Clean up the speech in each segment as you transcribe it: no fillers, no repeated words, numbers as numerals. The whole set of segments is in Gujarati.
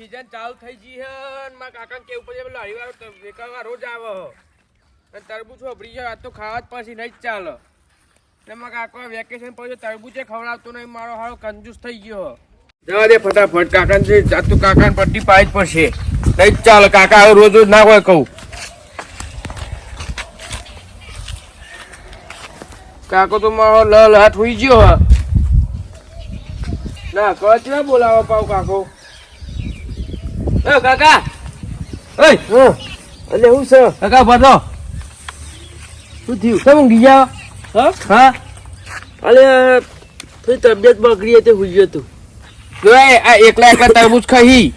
સીઝન ચાલુ થઈ ગઈ હે અને મારા કાકાને કેવું પડે પેલો હરિવાળો વેકાવા રોજ આવે અને તરબૂચ વાપરી જાય તો ખાવા જ પછી નહીં જ ચાલે એટલે મારા કાકા વેકેશન પછી તરબૂચે ખવડાવતો નહીં મારો હારો કંજૂસ થઈ ગયો જવા દે ફટાફટ કાકાને તું કાકાને પટ્ટી પાઈ જ પડશે નહીં જ ચાલે કાકા હવે રોજ રોજ ના હોય કહું કાકો તો મારો લ હાથ હોઈ ગયો હા ના કચ ના બોલાવો પાવ કાકો કાકા ઓય અલે હું છે કાકા બધો શું થયું તમે ઊંઘી જાવ હા અલે થોડી તબિયત બગડી હતી હોઈ ગયો તું જો આ એકલા તરબૂચ ખાઈ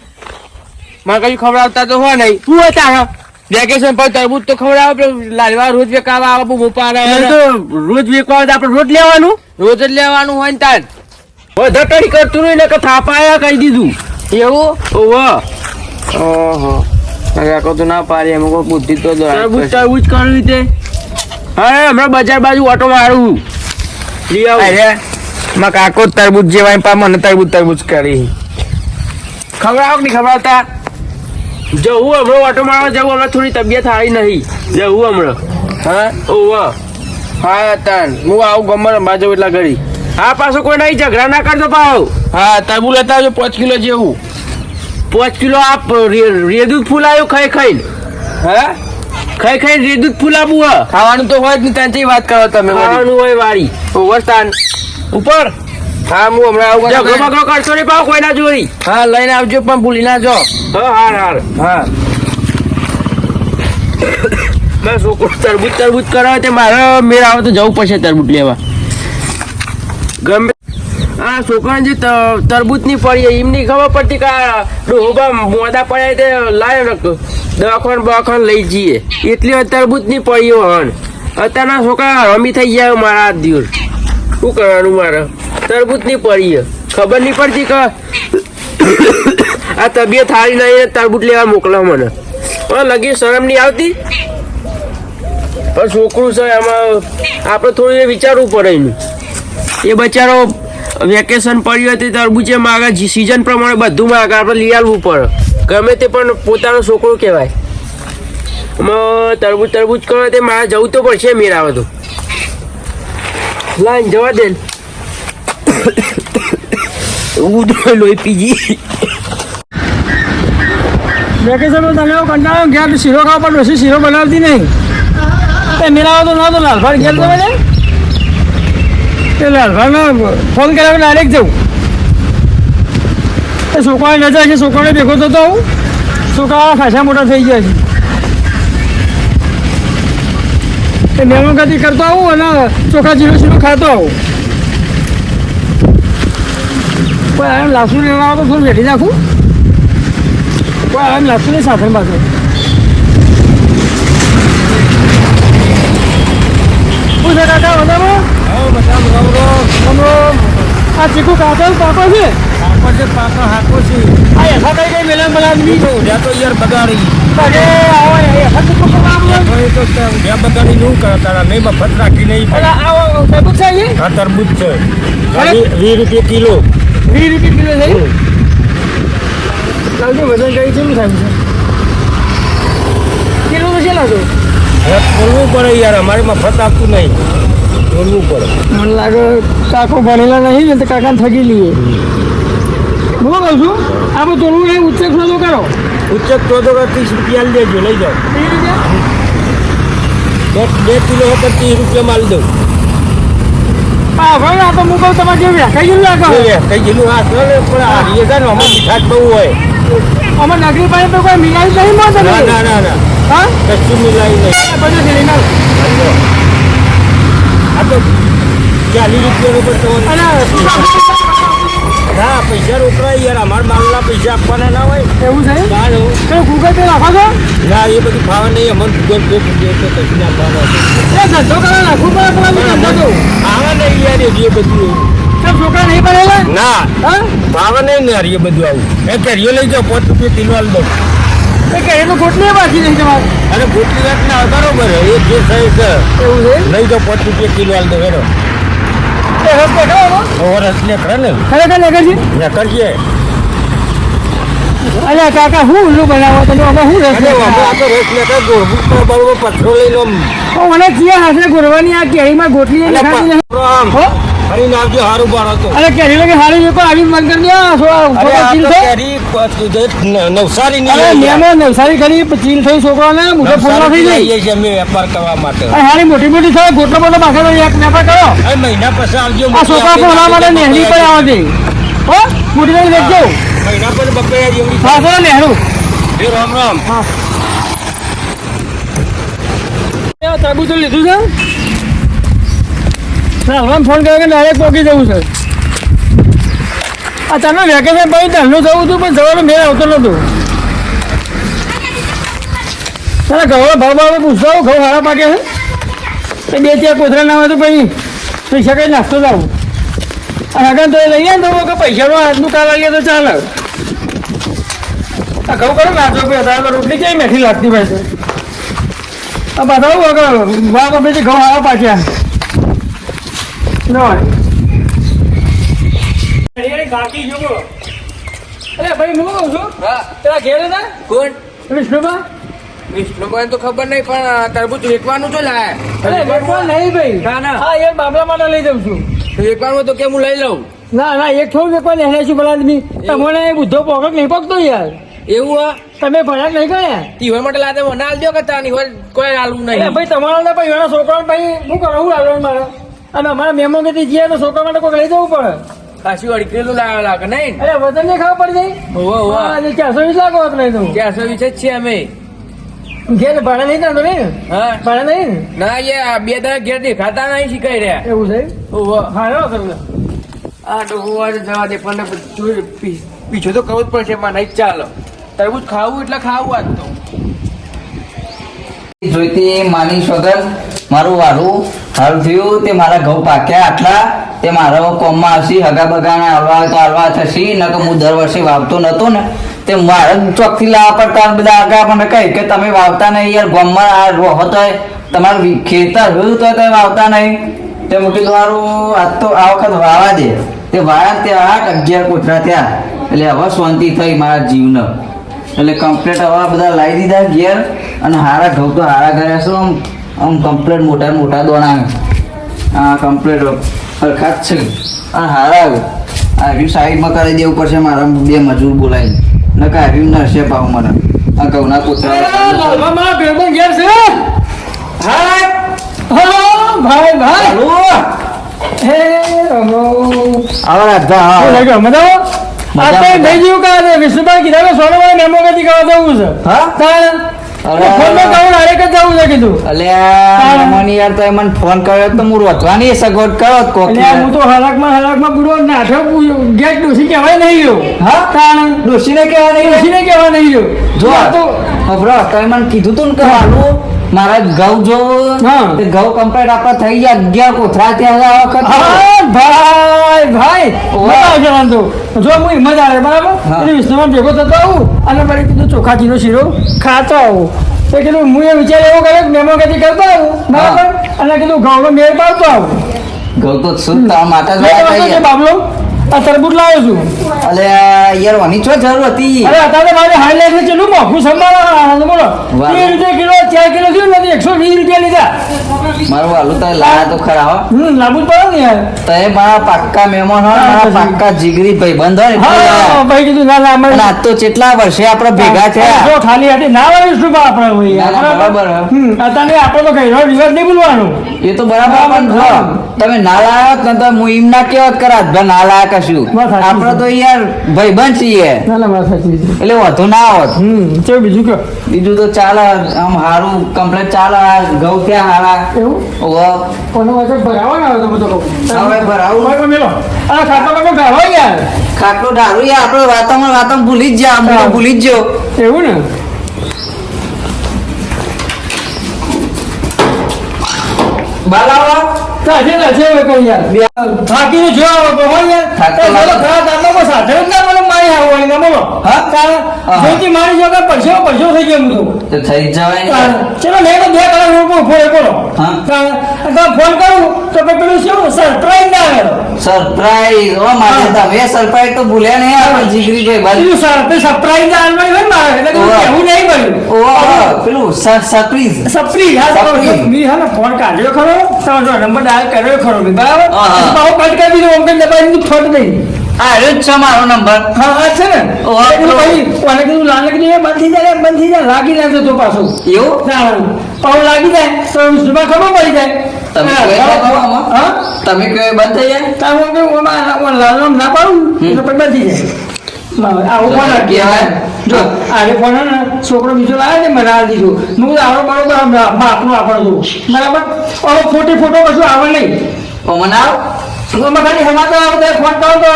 માં કઈ ખવડાવતા તો હોય નહીં તું હતા વેકેશન પર તરબૂચ તો ખવડાવે લાલવા રોજ વેકાવા આવે મોપા તો રોજ વેકવા આપણે રોજ લેવાનું રોજ જ લેવાનું હોય ને તાર ધટડી કરતું નહીં ને કે થાપાયા કહી દીધું એવું ઓહો ઓહો કાકો તો ના પાડે એમ કોઈ બુદ્ધિ તો તરબૂચ તરબૂચ કરવી તે હા હમણાં બજાર બાજુ ઓટો મારું લઈ આવ અરે માં કાકો તરબૂચ જેવાય પા મને તરબૂચ કરી ખવડાવો કે નહીં ખવડાવતા જવું હમણાં ઓટો મારવા જવું હમણાં થોડી તબિયત સારી નહીં જવું હમણાં હા ઓહો હા તાન હું આવું ગમર અંબા જવું એટલા ઘડી હા પાછો કોઈ નહીં ઝઘડા ના કરતો પાવ હા તરબૂચ લેતા આવજો 5 કિલો જેવું 5 કિલો આપ રેદૂધ ફૂલ આવ્યું ખાઈ ખાઈને હા ખાઈ ખાઈને રેદૂધ ફૂલ આપવું હા ખાવાનું તો હોય જ નહીં ત્યાંથી વાત કરો તમે ખાવાનું હોય વાળી ઓવરસ્થાન ઉપર હા હું હમણાં આવું ઝઘડો કરશો નહીં પાવ કોઈ ના જોઈ હા લઈને આવજો પણ ભૂલી ના જો હા હાર હા મેં છોકરો તરબૂચ કરાવે તે મારે મેળ આવે તો જવું પડશે તરબૂચ લેવા ગમે હા છોકરાને જે તરબૂચની પડી એમની ખબર પડતી કે ડોહા મોડા પડ્યા તે લાવ્યો દવાખાન લઈ જઈએ એટલી તરબૂચની પડી હન અત્યારના છોકરા રમી થઈ ગયા મારા હાથ દિવસ શું કરવાનું મારે તરબૂચની પડી ખબર નહીં પડતી કે આ તબિયત સારી નહીં તરબૂચ લેવા મોકલો મને લગી શરમ નહીં આવતી પણ છોકરું છે એમાં આપણે થોડું એ વિચારવું પડે એનું એ બચારો વેકેશન પડ્યું હતું તરબૂચે માગે સિઝન પ્રમાણે બધું માગે આપણે લઈ આવવું પડે ગમે તે પણ પોતાનો છોકરો કહેવાય એમાં તરબૂચ કરો તે મારે જવું તો પડશે મેળ આવે તો લાઈન જવા દે લોહી પીજી વેકેશનમાં તને એવો કંટાળો ઘેર શીરો ખાવા પણ પછી શીરો બનાવતી નહીં એ મેળાવો તો ના તો લાલભાઈ ઘેર તો બધે એ લાલભાઈને ફોન કર્યા ડાયરેક્ટ જવું એ છોકરાને રજા છે છોકરાને ભેગો થતો હું છોકરા ખાસા મોટા થઈ ગયા છે એ મહેમાન ગતિ કરતો આવું અને ચોખા જીરો ખાતો આવું કોઈ આમ લાસુ લેવા આવો તો થોડું વેઠી નાખું કોઈ આમ લાસુ નહીં સાથે પાછળ શું છે કાકા બધામાં આ ચીકુ કાકો પાકો છે પાકો હાકો છે આ એઠા કઈ કઈ મેલા બનાવી તો યાર બગાડી અરે આવો એઠા ચીકુ બગાડી નું કરતા નહીં મફત રાખી નહીં આવો તરબૂચ છે અહીં હા તરબૂચ છે 20 રૂપિયા કિલો 20 રૂપિયા કિલો છે લાવજો વજન કઈ કેટલું થાય છે કિલો તો છે લાવજો બોલવું પડે યાર અમારે મફત આપતું નહીં બોલવું પડે મને લાગે કાકો ભણેલા નહીં ને તો કાકાને થકી લઈએ હું કહું છું આપણે તોડવું એ ઉચ્ચક શોધો કરો ઉચ્ચક તો 30 રૂપિયા લેજો લઈ જાઓ 2 કિલો 30 રૂપિયા માલ દઉં હા ભાઈ આ તો હું કહું તમારે જેવું કઈ જેવું લાગે કઈ જેલું હા ચાલે પણ આ રીએ ને અમારે મીઠાશ બહુ હોય અમારે નગરી પાસે તો કોઈ મિલાઈ નહીં મળે ના હા કશું મિલાઈ નહીં બધું છે લઈને આ તો 40 રૂપિયા ઉપર તો હા પૈસા રોકડાય યાર અમારા માલના પૈસા આપવાના ના હોય એવું છે તો ગૂગલ પે રાખો છો ના એ બધું ખાવા નહીં અમને ગૂગલ પે કશું ના ખાવા એ ધંધો કરવા નાખવું પડે ધંધો તો ખાવા નહીં યાર એ બધું છોકરા નહીં પડેલા ના હા ખાવા નહીં ને યાર એ બધું આવું એ કેરીઓ લઈ જાઓ 5 રૂપિયા કિલો આલ દો એ કે એનો ગોટલી બાકી નહીં તમારે અરે ગોટલી વાત ના બરોબર એ જે થાય છે એવું છે લઈ જાઓ 5 રૂપિયા કિલો આલ દો હેરો એ હસ દેખાવો ઓવર હસલે કરે ને ખરેખર નગર છે ને કરજે અલ્યા કાકા હું ઉલ્લું બનાવો તમે અમે શું રસ અરે બાપા, આ તો રસ લેતા ગોળવું પર બરોબર પથરો લઈ લો. મને ક્યાં હાથે ગોરવાની આ કેરીમાં ગોટલી અલ્યા, ખાતી નહીં. રામ, હો? ફરી નાખજો, હારું બાર હતો. અરે કેરી લગે હારી લોકો આવી મંગર ને અરે આ ચીલ તો થઈ. કેરી નવસારી ની અરે મેમો નવસારી કરી ચીલ થઈ છોકરાને મોટો ફૂલવા થઈ જાય. લઈએ છીએ અમે વેપાર કરવા માટે. અરે હારી મોટી મોટી થાય ગોટલો બોટલો પાછળ એક વેપાર કરો. અરે મહિના પછી આવજો. આ છોકરા ભણવા માટે નહેરી પર આવે છે. હો મોટી મોટી લેજો. મહિના પછી બપૈયા જેવડી હા સર નહેરું. એ રામ રામ. તરબૂચ લીધું છે. ના ફોન કર્યો કે ડાયરેક્ટ પહોંચી જવું છે. આ તમે વેકેશન પછી ધરનું જવું હતું પણ જવાનો મેળ આવતો નહોતો. તારા ઘઉં ભાવ પૂછતો આવું ઘઉં હારા પાકે છે બે ચાર કોથરા ના હોય તો પછી પૈસા કઈ નાખતો જાઉં અને આગળ તો લઈએ ને તો પૈસાનો હાથનું કામ લઈએ તો ચાલે. આ ઘઉં કરો નાચો ભાઈ અત્યારે રોટલી કેવી મેઠી લાગતી ભાઈ છે. આ બતાવું આગળ વાહ બાપે ઘઉં હારા પાક્યા. ગાંઠી જો અરે ભાઈ હું કહું છું પેલા ઘેર હતા કોણ? વિષ્ણુબા. વિષ્ણુભાઈ તો ખબર નહીં, પણ તરબૂચ વેચવાનું તો લાય. અરે વેચવા નહીં ભાઈ. ના, ના. હા યાર બાબલા માટે લઈ જાઉં છું. વેચવાનું તો કે હું લઈ લઉં. ના ના એક થોડું વેચવા એને શું બોલા તમને એ બુદ્ધો પોકટ નહીં પકતો યાર. એવું હા? તમે ભણ્યા નહીં ગયા તીવર માટે લાદે મને આલજો કે તાની હોય કોઈ આલવું અરે નહીં. ભાઈ તમારા ભાઈ એના છોકરા ભાઈ શું કરો હું લાવવાનું મારે અને અમારા મહેમાન કદી જઈએ તો છોકરા માટે કોઈ લઈ જવું પડે. કાશી વાળી કિલો લાવ્યા લાગે નહીં? અરે વજન ને ખાવા પડી જાય. હોવા હોવા. આજે 420 લાખ હોત નહીં તો 420 જ છે અમે. ઘેર ભાડા નહીં કરતો નહીં ને હા ભાડા નહીં ને ના, એ બે દાડા ઘેર દેખાતા નહીં શીખાઈ રહ્યા. એવું છે. હોવા. હા એવો કરું આ તો હોવા જ જવા દે, પણ પીછો તો કરવો જ પડશે, માં નહીં ચાલો. તરબૂચ ખાવું એટલે ખાવું આજ તો. જોઈતી માની વગર મારું વારું હાલ થયું તે મારા ઘઉં પાક્યા આટલા તે મારા કોમમાં આવશે હગા બગાના હલવા તો હલવા થશે ન કે હું દર વર્ષે વાવતો નતો ને તે મારે ચોકથી લાવવા પડતા બધા આગા પણ કહી કે તમે વાવતા નહીં યાર ગામમાં આ રહો તો તમારું ખેતર રહ્યું તો તમે વાવતા નહીં તે મૂકી તમારું આજ તો આ વખત વાવા દે તે વાળા ત્યાં 11 કોઠરા થયા એટલે હવે શાંતિ થઈ મારા જીવને એટલે કમ્પ્લેટ હવે બધા લાવી દીધા ઘેર અને હારા ઘઉં તો હારા કર્યા છો આમ કમ્પ્લેટ મોટા મોટા દોણા હા કમ્પ્લેટ સરખા જ છે અને હારા આ રહ્યું સાઈડમાં કરી દેવું પડશે મારા બે મજૂર બોલાવી ને કાઢ્યું નરસે પાવ મને આ ઘઉંના કોથળા મારા ભાઈબંધ ઘેર છે. હાય હા ભાઈ ભાઈ હાલો હે રમો આવા રાધા શું લાગ્યો મજામાં? આ તો થઈ ગયું કે વિષ્ણુભાઈ કીધા કે સોનભાઈ મેમો કદી કરવા જવું છે. હા તાણ ફોનમાં કહું ડાયરેક્ટ જ જવું છે કીધું. અલ્યા મને યાર તો મને ફોન કર્યો તો હું રોતવાની સગવડ કરો કોક એટલે હું તો હલાકમાં પૂરો નાઠો ગેટ ડોસી કહેવાય નહીં ગયો. હા તાણ ડોશીને કહેવા નહીં ડોસીને કહેવાય નહીં ગયો. જો આ તો ખબરો તમે મને કીધું તું ને કે હાલું મારા ઘઉં જો હા. તે ઘઉં કમ્પ્લીટ આપણા થઈ ગયા 11 કોથળા ત્યાં આ વખત હા ભાઈ ભાઈ બતાવ જવાનું તો જો હું હિંમત આવે બરાબર હા. એટલે વિષ્ણુમાં ભેગો થતો આવું અને મારે કીધું ચોખાજીનો શીરો ખાતો આવું તો કીધું હું એ વિચાર એવો કર્યો કે મેમો કદી કરતો આવું બરાબર અને કીધું ઘઉંનો મેળ પાડતો આવું ઘઉં તો શું તારા માતા મેં જોયા તો થઈ છે બાબલો આ તરબૂચ લાવ્યો છું. અલે યાર વાની ચો જરૂર હતી અરે અત્યારે મારે હાઈલાઇટ છે ચેટલું મોંઘું સંભાળો બોલો વાહ. 3 રૂપિયા કિલો 4 કિલો થયું નથી 120 રૂપિયા લીધા. મારું વાલું તો લાયા તો ખરા હો લાંબુ જ પડે ને યાર. તો એ મારા પાક્કા મહેમાન હોય હા, મારા પછી. પાક્કા જીગરી ભાઈબંધ હોય એટલે હા લાયા. ભાઈ કીધું ના ના અને અમારે આજ તો કેટલા વર્ષે આપણે ભેગા થયા જો ખાલી હતી ના વાળી શું આપણે હોય ના, ના, બરાબર. અત્યારે આપણે તો કઈ રિવર્સ નહીં બોલવાનું. એ તો બરાબર પણ જો હા. તમે ના લાયા હોત ને તો હું એમ ના કહેવત કરાત ભાઈ ના લાયા કશું વાત સાચી આપણે છે. તો યાર ભાઈબંધ છીએ ના ના વાત સાચી છે. એટલે વધુ ના હોત ચલો બીજું કયો બીજું તો ચાલે આમ હારું કમ્પ્લેટ ચાલે આ ઘઉં ત્યાં હારા એવું ઓહો. કોનો વાંચો ભરાવાનો આવે તો બધો કહું હવે ભરાવું. ભાઈ મેલો આ ખાતા માં ગાળો યાર ખાટલો ડારું યાર આપણે વાતમાં ભૂલી જ જા હા. ભૂલી જ જો એવું ને બાલાવા કાજે લશે હવે કોઈ યાર થાકીને જો આવો તો હોય યાર થાકતો તો લાગે. ખરા દાંતમાં સાથે જ ના મને મારી આવો હોય ને બોલો હા? કારણ હા. જોઈતી મારી જો પરસો થઈ ગયો હું તો થઈ જ જવાય ને તો ચલો લે તો 2 કલાક હું ફોન બોલો હા. તો ફોન કરું તો પછી પેલું શું સરપ્રાઈઝ ના આવે સરપ્રાઈઝ ઓ માટે તમે સરપ્રાઈઝ તો ભૂલ્યા નહીં આપણે જીગરી ભાઈ બાજુ સરપ્રાઈઝ આવવાની હોય ને મારે એટલે કે ઓવા. કેવું નહીં પડ્યું ઓ પેલું સરપ્રાઈઝ સપ્રી હા સપ્રી. મી હા ને ફોન કાઢ્યો ખરો તમારો નંબર ડાયલ કર્યો ખરો મી બરાબર હા, હા. પાઉ કટ કરી દીધો ઓમ દબાઈ ફટ દઈ આ રહ્યો જ છે મારો નંબર હા હા છે ને ઓવા. ભાઈ કોને કીધું લાલ કીધું બંધ થઈ જાય લાગી જાય તો પાછું એવું ના પાઉ લાગી જાય તો સુબહ ખબર પડી જાય તમે હા, કઈ હા, કરો આમાં? હા તમે કઈ બંધ થઈ જાય તાર હું કે ઓમાં લાલ નામ ના પાડું તો પછી બંધ થઈ જાય આવું ફોન કહેવાય. જો આરે ફોન હે ને છોકરો બીજો લાવે ને મને આ દીધું હું કીધું આવડો બરોબર આપણું આપણું બરાબર હવે ફોટો કશું આવે નહીં ઓ મનાવ એમાં ખાલી સમાચાર આવે તો ફોન કરો તો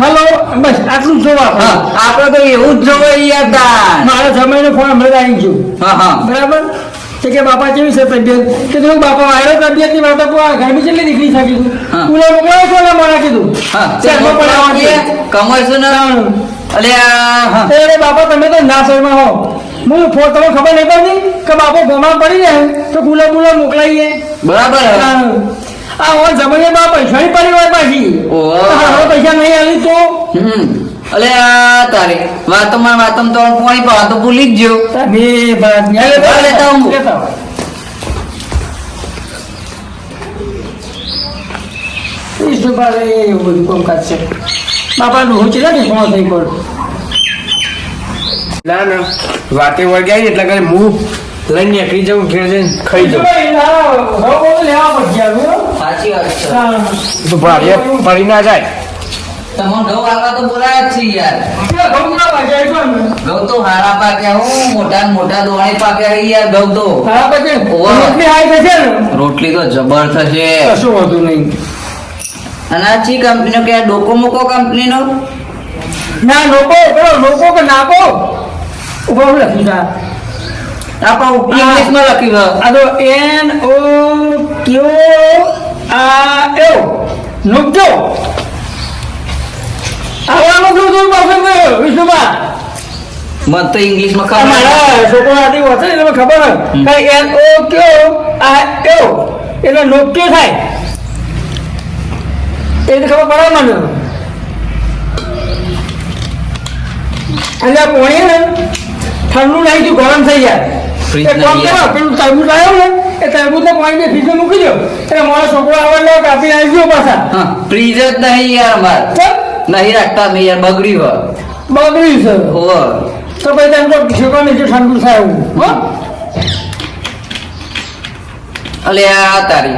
હલો બસ આટલું જ જોવા હા આપણે તો એવું જ જોવે યાર તાન. મારા જમાઈને ફોન હમણાં આવી ગયો હા હા બરાબર તો કે બાપા કેવી છે તબિયત કીધું બાપા આવ્યો તબિયતની વાત તો આ ઘરની કેટલી નીકળી છે કીધું હા. ઉલે મોકલાવો છો ને મને કીધું હા શહેરમાં પડાવવાની. કમાય છે ને અલે હા અરે બાપા તમે તો ના શહેરમાં હો હું તમને ખબર નહીં પડતી કે બાપો ગોમાં પડી જાય તો ગુલા મોકલાઈએ બરાબર હે. આ ઓન જમાને બા પૈસાની પડી હોય પાછી ઓહો. હવે પૈસા નહીં આલી તો અલે આ તારે વાતોમાં તો પાણી પાવા તો ભૂલી જ ગયો તમે લેતા આવું. એવું બધું કામકાજ છે બાપા નું છે ને કોણ થઈ પડ ના ના વાતે વળગ્યા એટલે કરે હું લઈને નીકળી જાઉં ઘેર જઈને ખાઈ જાઉં લેવા પડશે સાચી વાત છે તો ભારે પડી ના જાય તમને ઘઉં આગળ તો બોલાય જ છે યાર ઘઉં તો હારા પાક્યા હું મોટા ને મોટા દોણી પાક્યા છે યાર ઘઉં તો રોટલી તો જબર થશે કશું હોતું નહીં અને આ ચી કંપનીનો કે આ ડોકોમોકો કંપનીનો ના લોકો કે નાકો ઉભા હું લખ્યું છે આપણે ઇંગ્લિશમાં લખ્યું છે. આ તો NOKO નુકજો આવાનું શું પાછું વિષ્ણુભા મને તો ઇંગ્લિશમાં ખબર મારા છોકરો આથી હોશે ને એટલે ખબર હોય કે NOKO એટલે નોક્યો થાય એ તો ખબર પડે મને અને આ પોણી ને ઠંડુ નહીં તું ગરમ થઈ જાય ફ્રીજ એ કોમ નહીં કરો પેલું તરબૂચ આવ્યો ને એ તરબૂચ ને પાણી ફ્રીજમાં મૂકી દો એટલે મારો છોકરો આવે કાપી આવી ગયો પાછા હા ફ્રીજ જ નહીં યાર અમાર ચલ, નહીં રાખતા નહીં યાર બગડ્યું બગડ્યું છે હોય ઓહો. તો પછી તેમ તો છોકરાને જે ઠંડુ થાય એવું હો અલે આ તારી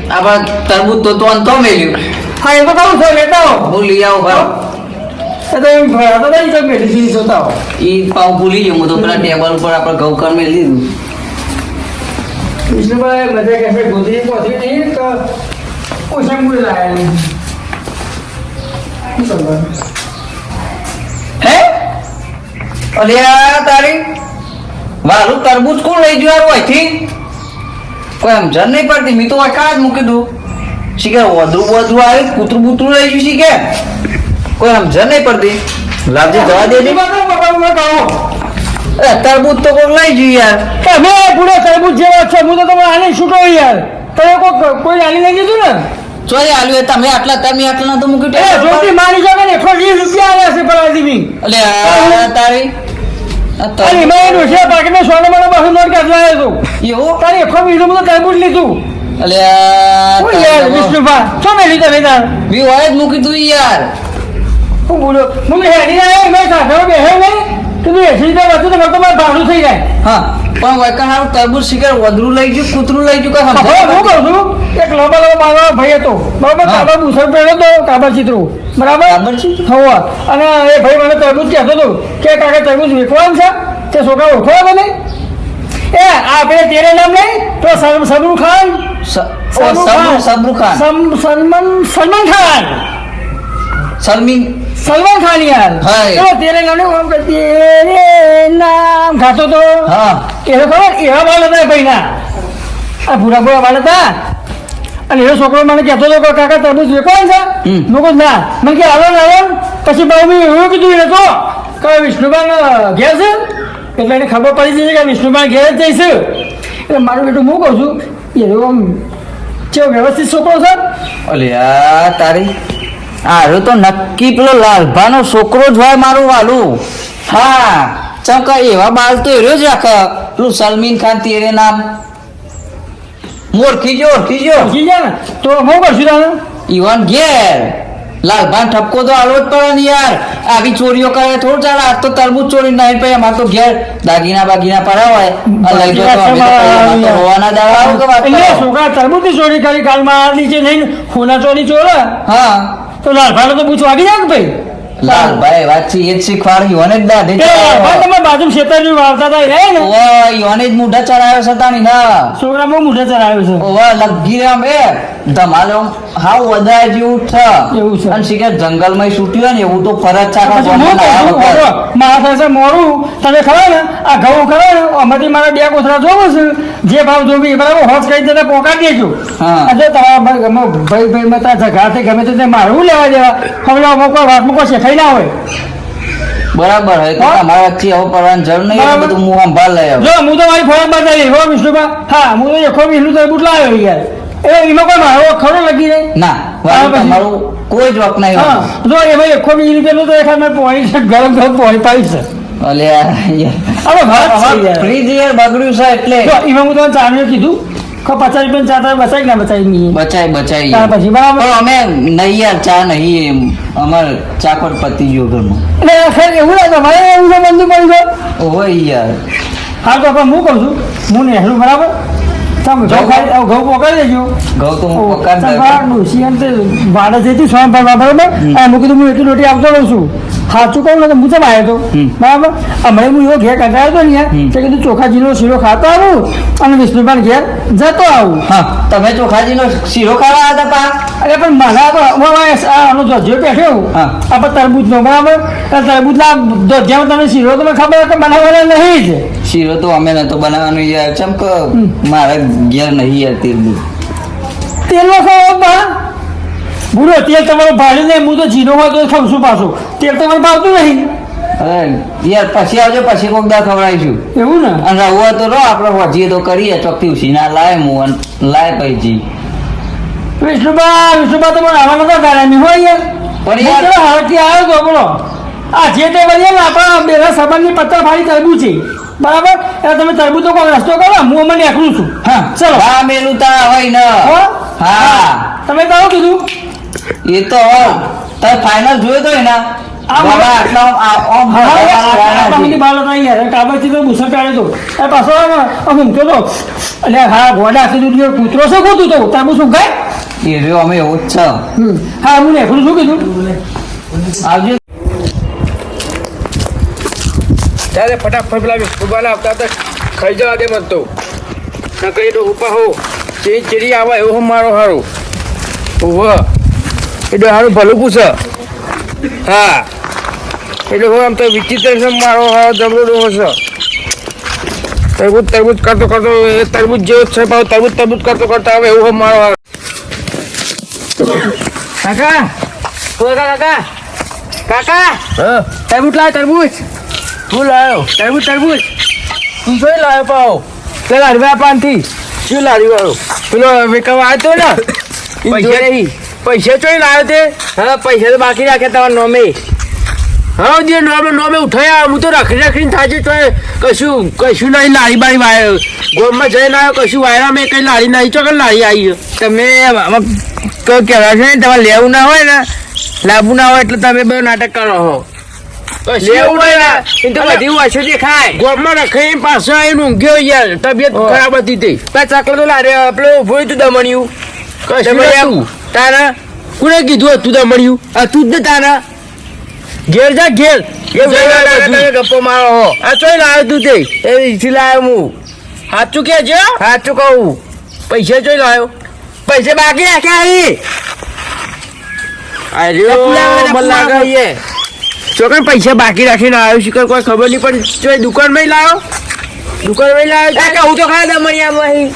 આપણે તરબૂચ તો અંતો મેલ્યું હા એ તો કહું છું લેતા હો હું લઈ આવું ભાઈ એ તો એમ ભરા તો નહીં તો મેડિસિન જોતા હો ઈ પાવ ભૂલી ગયો હું તો પેલા ટેબલ ઉપર આપણે ઘઉં કર મેલી દીધું વિષ્ણુભાઈ બધા કહેશે ગોદરી પહોંચી નહીં તો ઓછા મૂળ લાયા નહીં શું કરવાનું? હે અલે આ તારી વાલું તરબૂચ કોણ લઈ ગયું યાર ઓયથી કોઈ સમજણ નહીં પડતી મેં તો કાં જ મૂકી દઉં શીખે વધુ આવી કૂતરું બૂતરું લઈ ગયું શીખે કોઈ સમજણ નહીં પડતી લાવજે જવા દેજે અરે તરબૂચ તો કોક લઈ ગયું યાર તમે પૂરો તરબૂચ જેવો છો હું તો તમે આને છૂટો યાર તમે કોઈ આની નહીં દીધું ને ચોરી આલ્યું તમે આટલા તો મૂકી એ જોતી મારી જોડે ને 120 રૂપિયા આવ્યા છે પરાધી બી અલે આ તારી આ અરે તરબૂચ- મેં એનું છે બાકી મેં સોના મને બહુ નોટ કાઢ લાવ્યો છું એવું તારી 120 બધું તરબૂચ લીધું અલે આ ઓ યાર વિષ્ણુભા છો મેં લીધા લીધા બી હોય જ મૂકી તું યાર હું બોલો હું હેડી ના મેં સાથે બેહે નહીં કીધું એસી તો વધુ તો મારે ભાડું થઈ જાય હા પણ વૈકણ હારું તરબૂચ શિકાર વધરું લઈ ગયું કૂતરું લઈ ગયું કઈ હવે હું કહું છું એક લાંબા મારા ભાઈ હતો બરાબર હા. કાબા ભૂસર પહેર્યો હતો કાબા ચિત્રો બરાબર કાબર ચિત્રો? હવા અને એ ભાઈ મને તરબૂચ કહેતો હતો કે કાકા તરબૂચ વેચવાનું છે તે છોકરા ઓળખો મને એ આપણે તેરે નામ નહીં તો સબરૂ ખાન સબરૂ ખાન સલમાન ખાન સલમાન ખાન યાર હાય. તો તેરે નામ નહીં, આમ કે તેરે નામ ગાતો તો હા એ તો ખબર એવા બાલ હતા ભાઈ ના આ ભૂરા ભૂરા બાલ હતા અને એ છોકરો મને કહેતો હતો કે કાકા તરબૂચ વેચવાનું છે મેં કહું ના મને કે આવો ને આવો પછી બહુ મેં એવું કીધું એ તો કે વિષ્ણુબાન ઘેર છે એટલે એને ખબર પડી જશે કે વિષ્ણુબાન ઘેર જ જઈશ એટલે મારું બેટું હું કહું છું એ આમ કેવો વ્યવસ્થિત છોકરો છે અલ્યા તારી આરો તો નક્કી પેલો લાલભાનો છોકરો જ હોય મારું વાલું હા ચમકા એવા બાલ તો એરો જ રાખે પેલું સલમીન ખાન તેરે નામ ઓળખી ગયો સમજી ગયા ને તો હું કરશું તાને ઈવન ઘેર લાલભાન ઠપકો તો આલો જ પડે ને યાર આવી ચોરીઓ કરે થોડું ચાલે આજ તો તરબૂચ ચોરી નહીં પછી અમારે તો ઘેર દાગીના બાગીના પડ્યા હોય અને લઈ જતો અમે તો પછી અમારે તો રોવાના દાડા આવું કે વાત એટલે કરો. છોકરા તરબૂચની ચોરી કરી કાલમાં નીચે નહીં હોના ચોરી ચોરે હા તો લાલભાનો તો બૂચ વાગી જાય કે ભાઈ લાલભાઈ વાત છે એ જ શીખવાડી ઈવને જ દાઢી ચડાવ્યો. તમે બાજુ ખેતર વાવતા હતા એ ને ઓય ઈવને જ મૂઢા ચડાવ્યો છે તાણી ના છોકરા બહુ મોઢે ચડાવ્યું છે ઓવા લગી રે આમ એ ધમાલો આમ હાવ વધારે જેવું એવું છે. અને શીખે જંગલમાં છૂટ્યું હોય ને એવું તો ફરજ ચાકા પછી હું કહું છું, મારા થશે મોરું તને ખબર ને આ ઘઉં ખબર ને આમાંથી મારા બે કોથળા જોવો છે જે ભાવ જોવી એ બરાબર હોશ કરી તને પોકાડી દેજો હા. એટલે તમારા ભાઈ માં તારા ઝઘાતે ગમે તે મારું લેવા દેવા હવે અમુક વાતમાં કોઈ શેખાઈ ના હોય બરાબર હોય તો હા? તમારા વચ્ચે આવું પડવાનું જરૂર નહીં બરાબર. એટલે બધું મું સંભાળ લઈ આવું. જો હું તો મારી ફરજ બતાવી હો વિષ્ણુભા હા હું તો એકો વિષ્ણુ તરબૂચ લાવ્યો યાર એમાં કોઈ મારો ખરો લગી નહીં ના વાલી પછી? તમારું કોઈ જ વક નહીં હા હોતું. જો એ ભાઈ એકો વીસ રૂપિયાનું તો એખાદ મેં પોણી છે ગરમ ગરમ પોણી પાડી છે અલ્યા હવે વાત છે યાર. ફ્રીજ યાર બગડ્યું છે એટલે જો એમાં હું તમને ચાનું કીધું કે 50 રૂપિયા ચા તારે બચાવી ના બચાવી નહીં બચાઈ ત્યાર પછી બરાબર પણ અમે નહીં યાર ચા નહીં એમ અમાર ચાકર પતી ગયો ઘરમાં એટલે ખરેખર એવું લાગે મારે એવું છે બંધુ પડી ગયો ઓહો યાર હા તો આપણે હું કહું છું હું નેહરું બરાબર તમે ઘઉં ખાઈ ઘઉં પોકાડી દેજો ઘઉં તો હું પકાડ ભાડે જઈતી સ્વામ ભરવા બરાબર અને હું કીધું હું એટલી રોટી આપતો રહું છું સાચું કહું ને તો હું ચમ આવ્યો હતો બરાબર હમણાં હું એવો ઘેર કંટાળ્યો હતો ને યાર તે કીધું ચોખાજીનો શીરો ખાતો આવું અને વિષ્ણુભાઈ ઘેર જતો આવું હા તમે ચોખાજીનો શીરો ખાવા હતા પા અરે પણ મને આનો ધોધ્યો બેઠ્યો હા. આપણે તરબૂચનો બરાબર તરબૂચના ધોધ્યામાં તમને શીરો તમને ખબર કે બનાવવાના નહીં જ શીરો તો અમે નતો બનાવવાનું યાર ચમ કે મારા ઘેર નહીં યાર તેલનું તેલનો ખાવ બા બુરો તેલ તમારું ભાડે નહીં હું તો જીરો હોય તો ખાઉં છું પાછું તેલ તમારે ભાવતું નહીં અરે યાર પછી આવજો પછી કોક દા ખવડાવીશું એવું ને અને રહું હોય તો રહો આપણે હોજીએ તો કરીએ ચોકથી ઉસીના લાય હું લાય પછી વિષ્ણુબા તો મને આવા નતા ગાળ્યા હોય યાર પણ યાર- હું હાલથી આવ્યો તો બોલો આ જે તે બધી આપણા બેલા સામાનની પત્તા ફાડી તરબૂચ છે બરાબર એટલે તમે તરબૂચનો કોઈ રસ્તો કરો હું અમને એકલું છું હા ચલો હા મેલું તા હોય ને હો? હા તમે તો આવું કીધું એ તો તમે ફાઇનલ જોયો તો એના આ બાબા આટલા આમ આપણી બાલ હતા યાર કાબરથી તો મુસર કાઢ્યો તો પાછો ઊંઘતો તો એટલે હા ગોડા કીધું કે કૂતરો છે ગોતું તો તાબુ શું ખાય એ રહ્યો અમે એવું જ છે હા હું એકલું શું કીધું આવજો ત્યારે ફટાફટ પેલા વિષ્ણુભાઈ આવતા હતા ખાઈ જવા દે મત તો ન કરી તો ઉપા હો ચીરી આવે એવું હું મારો હારું ઓહો એટલે હારું ભલું પૂછે હા એટલે હું આમ તો વિચિત્ર છે મારો હારો જબરો ડોહો છે તરબૂચ કરતો એ તરબૂચ જેવો જ છે પાછો તરબૂચ કરતો હવે એવું હું મારો હારો કાકા કાકા કાકા હા તરબૂચ લાવ તરબૂચ શું લાવ્યો તરબૂચ તું જોઈ લાવ્યો પાવ પેલા હરવા પાનથી શું લાવ્યો વાળો પેલો વેકવા આવ્યો ને પૈસા ચોઈ લાવ્યો તે હા પૈસા તો બાકી રાખ્યા તમારા નોમે હા જે નોમે ઉઠાયા હું તો રાખીને થાય છે કશું નહીં લારી બારી વાય ગોમમાં જઈને આવ્યો કશું વાયરા મેં કઈ લારી નહીં ચોકન લારી આવી તમે કહેવા છે ને તમારે લેવું ના હોય ને લાવવું ના હોય એટલે તમે બધું નાટક કરો હો લેવું નહીં તો બધી ઓછું દેખાય ગોમમાં રખાઈ પાછો આવીને ઊંઘ્યો યાર તબિયત ખરાબ હતી તે ચાકલો તો લારે પેલો ઉભો તું દમણ્યું કશું તારા કોને કીધું હતું દમણ્યું તું જ ને તારા ઘેર જા ઘેર ગપ્પો મારો હો આ ચોઈ લાવ્યો તું તે એથી લાવ્યો હું સાચું કે છે સાચું કહું પૈસા ચોઈ લાવ્યો પૈસા બાકી રાખ્યા અહીં ચોકન પૈસા બાકી રાખીને આવ્યો શિકર કોઈ ખબર નહીં પડી ચોઈ દુકાનમાં લાવ્યો દુકાનમાં લાવ્યો હું તો ખાયા દમણિયામાં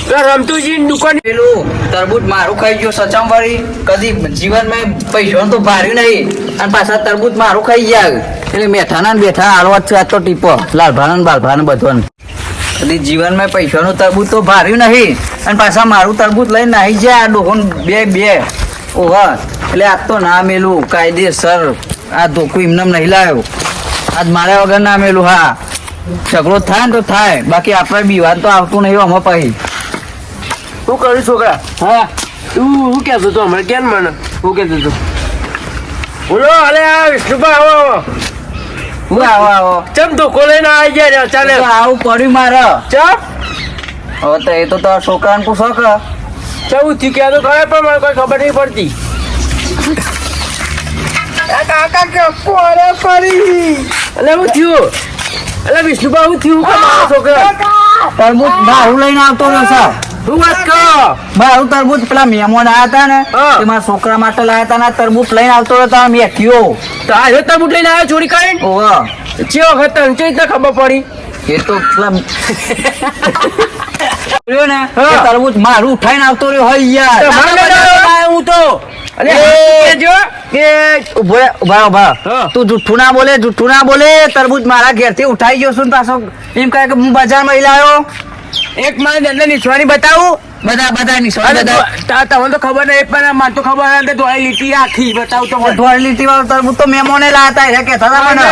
રમતુજી દુકાન પેલું તરબૂચ મારું ખાઈ ગયો સચમ વળી કદી જીવનમાં પૈસાનું તો ભાર્યું નહીં અને પાછા તરબૂચ મારું ખાઈ ગયા એટલે મેઠાના ને બેઠા આળવા છે આ તો ટીપો લાલભાના ને બાલભાને બધું કદી જીવનમાં પૈસાનું તરબૂચ તો ભાર્યું નહીં અને પાછા મારું તરબૂચ લઈને નાહી જાય આ ડોહોન બે ઓહા એટલે આજ તો ના મેલું કાયદેસર આ ધોકું એમનેમ નહીં લાવ્યો આજ માર્યા વગર ના મેલું હા ઝઘડો થાય ને તો થાય બાકી આપણે બીવાન તો આવતું નહીં આમાં પછી શું કરું છોકરા હા તું શું કહેતો તો હમણાં કેમ મને શું કહેતો તો બોલો અરે આ વિષ્ણુભા આવો હું આવો ચમ ધોકો લઈને આવી ગયા ચાલે તો આવું પડ્યું મારે ચમ હવે તો એ તો તારા છોકરાને પૂછો કે ચવું થયું કે તો ખરે પણ મને કોઈ ખબર નહીં પડતી કાકા કે પોરે પડી એટલે શું થયું એટલે વિષ્ણુભા શું થયું કે મારા છોકરા તરબૂચ બારું લઈને આવતો રહેશે શું વાત કરો બારું તરબૂચ પેલા મહેમાન આવ્યા હતા ને હા. તે મારા છોકરા માટે લાવ્યા હતા ને તરબૂચ લઈને આવતો રહ્યો મેઠ્યો તો આજે તરબૂચ લઈને આવ્યો ચોરી કરીને ઓહો જે વખત તને ચેવી રીતના ખબર પડી એ તો પેલા જોયો ને હા. એ તરબૂચ મારું ઉઠાઈને આવતો રહ્યો હોય યાર તમારે બનાવ્યો હું તો અને જો કે ઉભા હા. તું જુઠ્ઠું ના બોલે તરબૂચ મારા ઘેરથી ઉઠાઈ ગયો છું ને પાછો એમ કહે કે હું બજારમાં લાવ્યો એક મારે ધંધા નિસ્વાની બતાવું બધા નિશાન અને બધા તમને તો ખબર નહીં પણ મને તો ખબર નથી ધોળી લીટી આખી બતાવું તો ધોળી લીટી વાળું તરબૂચ તો મહેમાને લાયા હતા કે થતા મને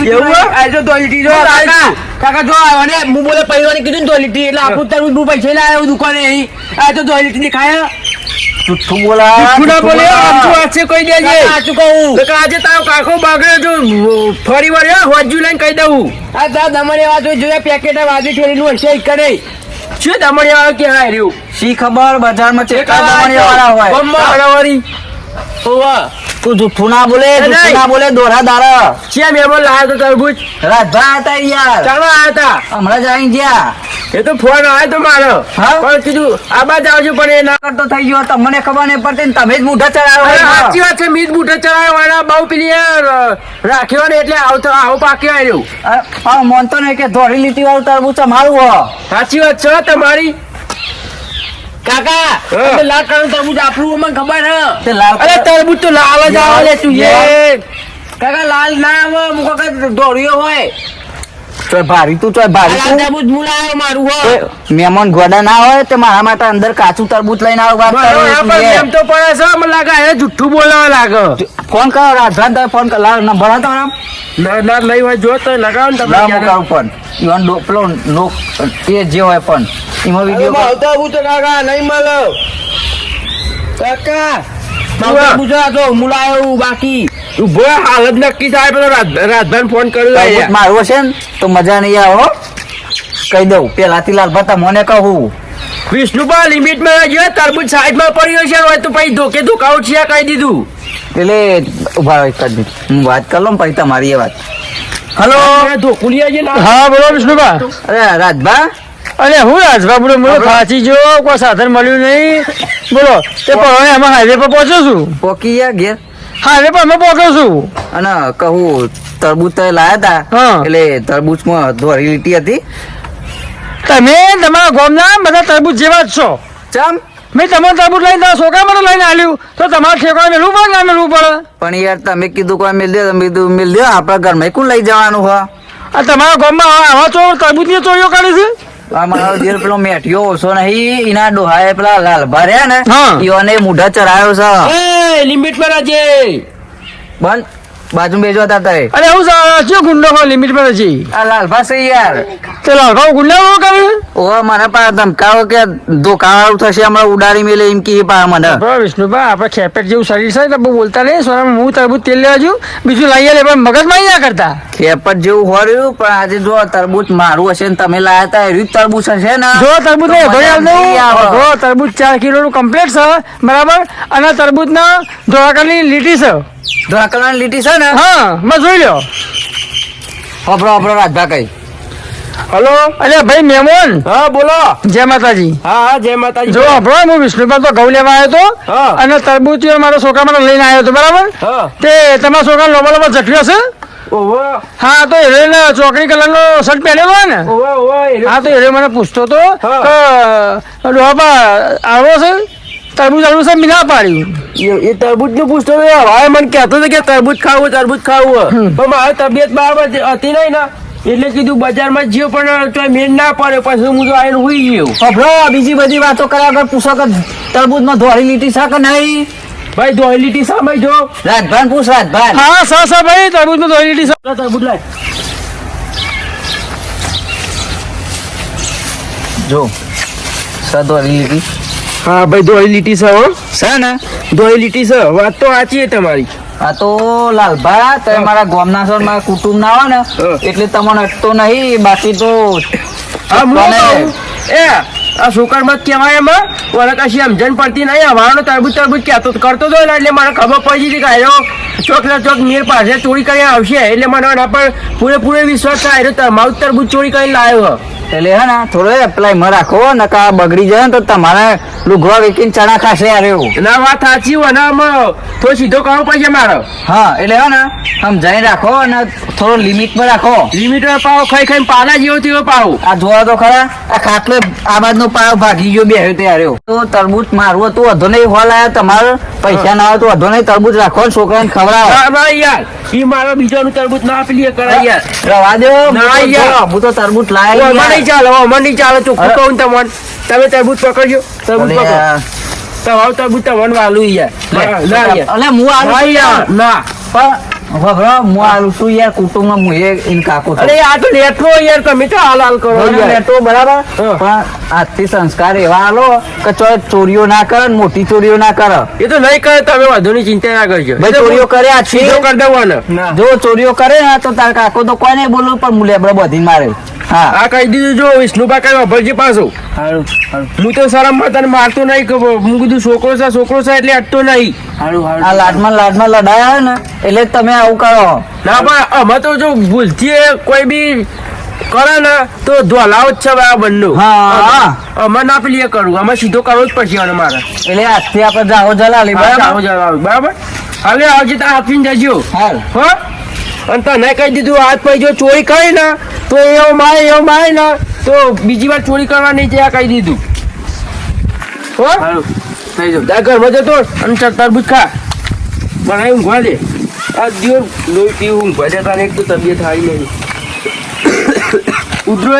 એવું આ જો ધોળી લીટી જો કાકા કાકા જો અને હું બોલે પહેરવાની કીધું ને ધોળી લીટી એટલે આપણું તરબૂચ હું પૈસા લાવ્યો દુકાને અહીં આ તો ધોળી લીટી દેખાય જુઠ્ઠું બોલા જુઠ્ઠું ના બોલે આમતું વાત છે કહી દેજે સાચું કહું તો કે આજે તારો કાકો બગડ્યો જો ફરી વાર હોજુ લઈને કહી દઉં આ તા દમણે વાત જોયા પેકેટ વાજી ઠેરીનું હશે એક કરે શું દમણે આવે કે હા રહ્યું શી ખબર બજારમાં ચેકા દમણીયા વાળા હોય બમ્બા હરાવારી ઓવા તું જુઠ્ઠું ના બોલે દોરા દારા છે મેમન લાયા તો તરબૂચ રાજભા હતા યાર ચાલો આયા તા હમણાં જ આવી ગયા એ તો ફોન આવ્યો તો મારો હા? પણ કીધું આ બાજ આવજો પણ એ ના કરતો થઈ ગયો તમને ખબર નહીં પડતી ને તમે જ મૂઢા ચડાવો અરે હોય. સાચી વાત છે મીત બુટે ચડાયો વાળા બહુ પેલી રાખ્યો ને એટલે આવો પાક્યો આવ્યો હા માનતો નહીં કે ધોળી લીટી વાળું તરબૂચ મારું હો સાચી વાત છે તમારી કાકા હા. તમે લાલ કલરનું તરબૂચ આપણું અમને ખબર હે તે લાલ અરે તરબૂચ તો લાલ જ આવે લે તું યાર. એ કાકા લાલ ના આવે મુકો કાકા દોડ્યો હોય ચોય ભારી તું લાલ તરબૂચ મુલાયો મારું હો મહેમાન ગોડા ના હોય તે મારા માટે અંદર કાચું તરબૂચ લઈને આવો વાત કરો બરાબર, તું પણ યાર. એમ તો પડે છે મને લાગે એ જુઠ્ઠું બોલાવા લાગે ફોન કરો રાજભાઈ ફોન કરો લાવ નંબર હતો ને ના ના લઈ હોય જો તો લગાવો ને તમે ના ક્યારે. મુકાવ ફોન ઈવન પેલો નો એ જે હોય પણ એમાં વિડીયો આવતા હું તો કાકા નહીં મળો કાકા ઉભા. પૂછા તો મુલાયો બાકી ઉભો હાલત નક્કી થાય પેલો રાજભાઈ ફોન કર્યો તરબૂચ મારું હશે ને તો મજા નહીં આવે હો. કહી દઉં પેલાથી લાલ ભતા મને કહું વિષ્ણુપા લિમિટ માં ગયો તરબૂચ સાઈડ માં પડ્યો છે હોય તો પછી ધોકે ધોકાઉટ છે કહી દીધું એટલે ઉભા રહો એક જ મિનિટ. હું વાત કરી લઉં પછી તમારી એ વાત હલો ધોકુલિયા છે ના હા બોલો વિષ્ણુભા અરે રાજભા અરે હું રાજભા બોલો બોલો ખાંચી જો કોઈ સાધન મળ્યું નહીં બોલો તે પણ અમે હાઈવે પર પહોંચ્યો છું પોકી ગયા ઘેર હાઈવે પર અમે પહોંચ્યો છું અને કહું તરબૂચ તો લાયા હતા હા. એટલે તરબૂચમાં ધોળી લીટી હતી તમે તમારા ગામના બધા તરબૂચ જેવા જ છો ચમ મેં તમારું તરબૂચ લઈને તમારા છોકરા માટે લઈને આવ્યું તો તમારે ઠેકાણે મેળવું પડે ના મેળવું પડે પણ યાર તમે કીધું કોઈ મિલ દે તમે કીધું મિલ દે આપણા ઘરમાં કોણ લઈ જવાનું હો આ તમારા ગામમાં આવા ચોર તરબૂચની ચોરીઓ કરી છે આ મારો દેર પેલો મેઠિયો ઓછો નહીં એના ડોહાએ પેલા લાલભા રહ્યા ને હા. ઈઓને મૂઢા ચડાયો છે એ લિમિટ માં રાજે બંધ બાજુ બેજો હતા તારે અરે હું શું ગુંડો હોય લિમિટ પર છે આ લાલભા છે યાર તે લાલભાઈ ગુંડા કરે ઓ મને પા ધમકાવો કે ધોકાવાળું થશે હમણાં ઉડાડી મેલે એમ કી પા મને બરાબર વિષ્ણુભા આપણે ખેપેટ જેવું શરીર છે એટલે બહુ બોલતા નહીં સોના હું તરબૂચ તેલ લેવા જઉં બીજું લાવી લે પણ મગજમાં ના કરતા ખેપટ જેવું હોર્યું પણ આજે જો તરબૂચ મારું હશે ને તમે લાયા હતા એવી જ તરબૂચ હશે ને જો તરબૂચ ને તો મજા ભરી નહીં આવે. જો તરબૂચ 4 કિલોનું કમ્પ્લીટ છે બરાબર અને તરબૂચના ધોળાકાની લીટી છે ધોળાકલાની લીટી છે ને હા મેં જોઈ લ્યો હબરો રાજભા કઈ હલો અરે ભાઈ મહેમાન હા બોલો જય માતાજી હા હા જય માતાજી જો આપણો હું વિષ્ણુભા તો ઘઉં લેવા આવ્યો હા. હતો અને તરબૂચ મારા છોકરા માટે લઈને આવ્યો હતો બરાબર હા તે તમારા છોકરા લોબા લોબા ઝટક્યો છે ઓહો હા તો એને ચોકડી કલરનો શર્ટ પહેરેલો હોય ને ઓહો ઓહો હા તો એ મને પૂછતો તો હા. કે ડોબા આવો છે તરબૂચ આવું છે મેં ના પાડ્યું એ તરબૂચ નું પૂછતો હતો. હવે મને કહેતો હતો કે તરબૂચ ખાવું પણ મારી તબિયત બરાબર હતી નહીં ને એટલે કીધું બજારમાં જ્યો પણ તો મેળ ના પડે પછી હું તો આવીને હુઈ ગયો. ખબરો બીજી બધી વાતો કર્યા વગર પૂછો કે તરબૂચમાં ધોળી લીટી છે કે નહીં? ભાઈ ધોઈલીટી સામે જો રાજભાન પૂછ રાજભાન. હા સર ભાઈ તરબૂચમાં ધોઈ લીધી છે. તરબૂચ લાય. જો ધોળી લીટી હા ભાઈ ધોઈલીટી છે હો છે ને? ધોઈલીટી છે વાત તો સાચી છે તમારી. આ તો લાલભા તમે મારા ગામના છો ને મારા કુટુંબ ના હોય ને એટલે તમને અટતો નહીં બાકી તો હા હું કહું, એ આ સુકરમાં કહેવાય એમાં મને કશી સમજણ પડતી નહીં. હવાનો તરબૂચ કહેતો કરતો હતો ને એટલે મને ખબર પડી હતી કે આયો ચોક ને ચોક મેર પાસે ચોરી કરીને આવશે એટલે મને એના પર પૂરેપૂરો વિશ્વાસ છે. આયો તમારું તરબૂચ ચોરી કરીને લાવ્યો. એટલે હે ને થોડો એપ્લાય માં રાખો ને કા બગડી જાય ને તો તમારે લુગવા વેકીને ચણા ખાશે યાર એવું. ના વાત સાચી હોય ને આમાં થોડો સીધો કરવો પડશે મારો. હા એટલે હે ને સમજાઈ રાખો અને થોડો લિમિટમાં રાખો. લિમિટર પાવ ખાઈ પાલા જેવો તેવો પાવ. આ જોવા તો ખરા આ ખાટલો આ બાજનો પાવ ભાગી ગયો બે ત્યારે તો તરબૂચ મારવું હતું વધુ નહીં હોલ આયા તમારે પૈસા ના આવે તો વધુ નહીં તરબૂચ રાખો ને છોકરાને ખવડાવો. ના ના યાર ઈ મારો બીજાનું તરબૂચ ના આપી લે કરાય યાર. રવા દો ના યાર. હું તો તરબૂચ ઓ, લાવી અમારે નહીં ચાલે અમારે નહીં ચાલે ચોખ્ખું કહું ને તમને. તમે તરબૂચ પકડજો તરબૂચ પકડો. તમારું તરબૂચ તમને વાલું યાર. ના યાર. અલે હું ના આલું યાર ના. પણ ખબર હું આલું છું યાર કુટુંબમાં હું એ કાકો છું. અરે આ તો લેટરો યાર તમે તો હાલ કરો યાર. લેતો બરાબર હા. પણ આજથી સંસ્કાર એવા આલો કે ચોરીઓ ના કરે ને મોટી ચોરીઓ ના કરે. એ તો નહીં કરે તમે વાંધોની ચિંતા ના કરજો. ભાઈ ચોરીઓ કરે આ છે સીધો કરી દેવાનો. જો ચોરીઓ કરે ને તો તાર કાકો તો કોઈ નહીં બોલું પણ મુલે આપણે બધી મારે. હા આ કહી દીધું જો વિષ્ણુભા કઈ વાપરજે પાછું. હારું હારું હું તો શરમમાં તને મારતો નહીં કે હું કીધું છોકરો છે એટલે અટતો નહીં. આ લાડમાં લડાયા ને એટલે જ તમે આવું કરો. ના પણ અમે તો જો ભૂલથી કોઈ બી કરે ને તો ધોલાવ જ છે બંને. હા. અમે ના પેલી એ કરું અમે સીધો કરવો જ પડશે અને મારે. એટલે આજથી આપણે જાઓ જલાલી બરાબર. બરાબર હવે આવજે તો આપીને જજો. હાલ હો અને તને કહી દીધું હાથ પૈ જો ચોરી કરી ને તો એવો માય ને તો બીજી વાર ચોરી કરવા નહીં ત્યાં કહી દીધું. હો થઈ જાવ ત્યાં ઘરમાં જતો અને તરબૂચ ખા બનાવી ઊંઘવા દે. આ દિવસ લોહી પીવું ઊંઘવા દે તારે એક તો તબિયત સારી નહીં. ઉધરો